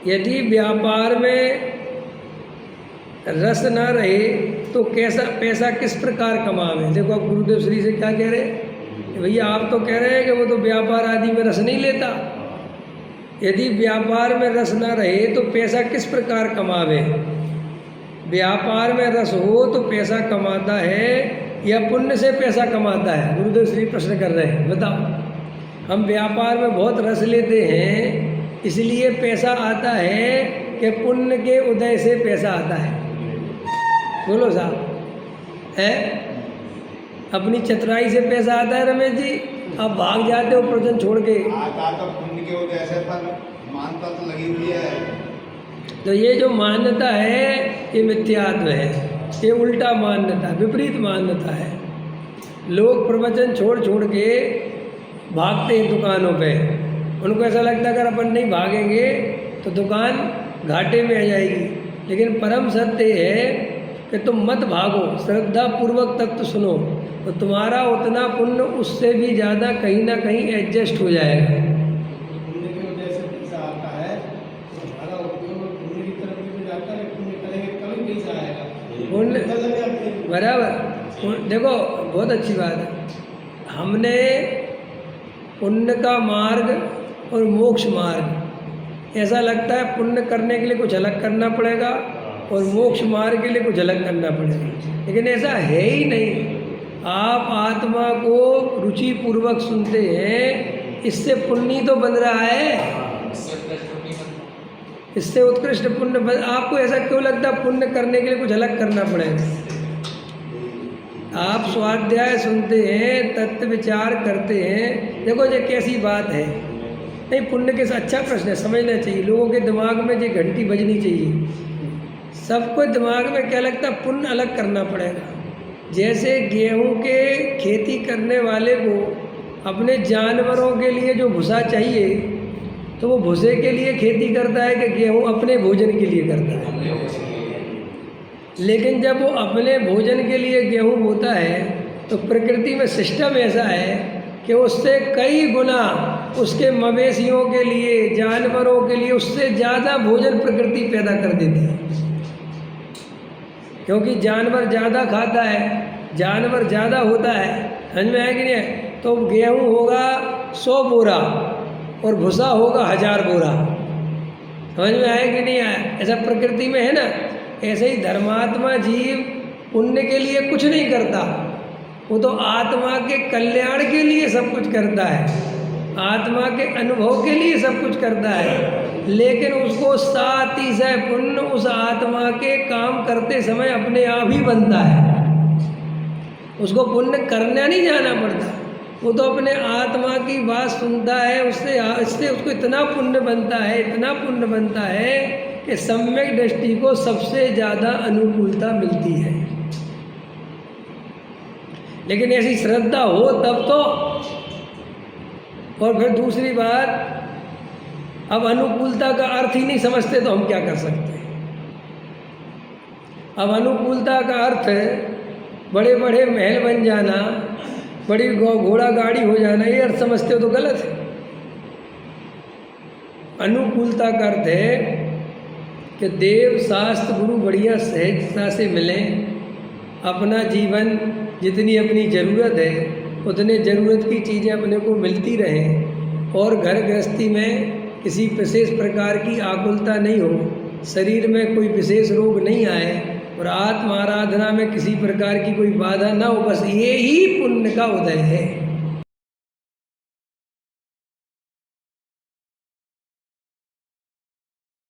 यदि व्यापार में रस न रहे तो कैसा पैसा किस प्रकार कमावे। देखो अब गुरुदेव श्री से क्या कह रहे हैं, भैया आप तो कह रहे हैं कि वो तो व्यापार आदि में रस नहीं लेता। यदि व्यापार में रस न रहे तो पैसा किस प्रकार कमावे। व्यापार में रस हो तो पैसा कमाता है या पुण्य से पैसा कमाता है। गुरुदेव श्री प्रश्न कर रहे हैं, बताओ। हम व्यापार में बहुत रस लेते हैं इसलिए पैसा आता है कि पुण्य के उदय से पैसा आता है। बोलो साहब, है अपनी चतुराई से पैसा आता है रमेश जी। आप भाग जाते हो प्रवचन छोड़ के। आता तो पुण्य के वजह से, पर मानता तो लगी हुई है। तो ये जो मान्यता है ये मिथ्यात्व है, ये उल्टा मान्यता, विपरीत मान्यता है। लोग प्रवचन छोड़ छोड़ के भागते हैं दुकानों पे। उनको ऐसा लगता है अगर अपन नहीं भागेंगे तो दुकान घाटे में आ जाएगी। लेकिन परम सत्य है कि तुम मत भागो, श्रद्धा पूर्वक तत्व सुनो तो तुम्हारा उतना पुण्य उससे भी ज़्यादा कहीं ना कहीं एडजस्ट हो जाएगा। पुण्य की वजह से पैसा आता है तो हमारा उपयोग पुण्य की तरफ भी जाता है। पुण्य करेंगे तभी पैसा आएगा। पुण्य बराबर। देखो बहुत अच्छी बात है, हमने पुण्य का मार्ग और मोक्ष मार्ग, ऐसा लगता है पुण्य करने के लिए कुछ अलग करना पड़ेगा और मोक्ष मार्ग के लिए कुछ अलग करना पड़ेगा, लेकिन ऐसा है ही नहीं। आप आत्मा को रुचि पूर्वक सुनते हैं, इससे पुण्य तो बन रहा है, इससे उत्कृष्ट पुण्य बन। आपको ऐसा क्यों लगता है पुण्य करने के लिए कुछ अलग करना पड़ेगा। आप स्वाध्याय सुनते हैं, तत्व विचार करते हैं। देखो ये कैसी बात है, नहीं पुण्य के अच्छा प्रश्न है, समझना चाहिए। लोगों के दिमाग में ये घंटी बजनी चाहिए। सबको दिमाग में क्या लगता है पुण्य अलग करना पड़ेगा। जैसे गेहूं के खेती करने वाले को अपने जानवरों के लिए जो भूसा चाहिए तो वो भूसे के लिए खेती करता है कि गेहूं अपने भोजन के लिए करता है। लेकिन जब वो अपने भोजन के लिए गेहूं बोता है तो प्रकृति में सिस्टम ऐसा है कि उससे कई गुना उसके मवेशियों के लिए, जानवरों के लिए उससे ज़्यादा भोजन प्रकृति पैदा कर देती है। क्योंकि जानवर ज़्यादा खाता है, जानवर ज़्यादा होता है, समझ में आया कि नहीं है। तो गेहूँ होगा 100 बोरा और भूसा होगा 1000 बोरा। समझ में आया कि नहीं आया। ऐसा प्रकृति में है ना। ऐसे ही धर्मात्मा जीव पुण्य के लिए कुछ नहीं करता, वो तो आत्मा के कल्याण के लिए सब कुछ करता है, आत्मा के अनुभव के लिए सब कुछ करता है। लेकिन उसको सातिशय पुण्य उस आत्मा के काम करते समय अपने आप ही बनता है। उसको पुण्य करना नहीं जाना पड़ता, वो तो अपने आत्मा की बात सुनता है, इससे उसको इतना पुण्य बनता है, इतना पुण्य बनता है कि सम्यक दृष्टि को सबसे ज़्यादा अनुकूलता मिलती है। लेकिन ऐसी श्रद्धा हो तब तो। और फिर दूसरी बात, अब अनुकूलता का अर्थ ही नहीं समझते तो हम क्या कर सकते हैं। अब अनुकूलता का अर्थ बड़े बड़े महल बन जाना, बड़ी घोड़ा गाड़ी हो जाना, ये अर्थ समझते हो तो गलत है। अनुकूलता का अर्थ है कि देव शास्त्र गुरु बढ़िया सहजता से मिलें, अपना जीवन जितनी अपनी ज़रूरत है उतने ज़रूरत की चीज़ें अपने को मिलती रहें और घर गृहस्थी में किसी विशेष प्रकार की आकुलता नहीं हो, शरीर में कोई विशेष रोग नहीं आए और आत्म आराधना में किसी प्रकार की कोई बाधा ना हो। बस ये ही पुण्य का उदय है।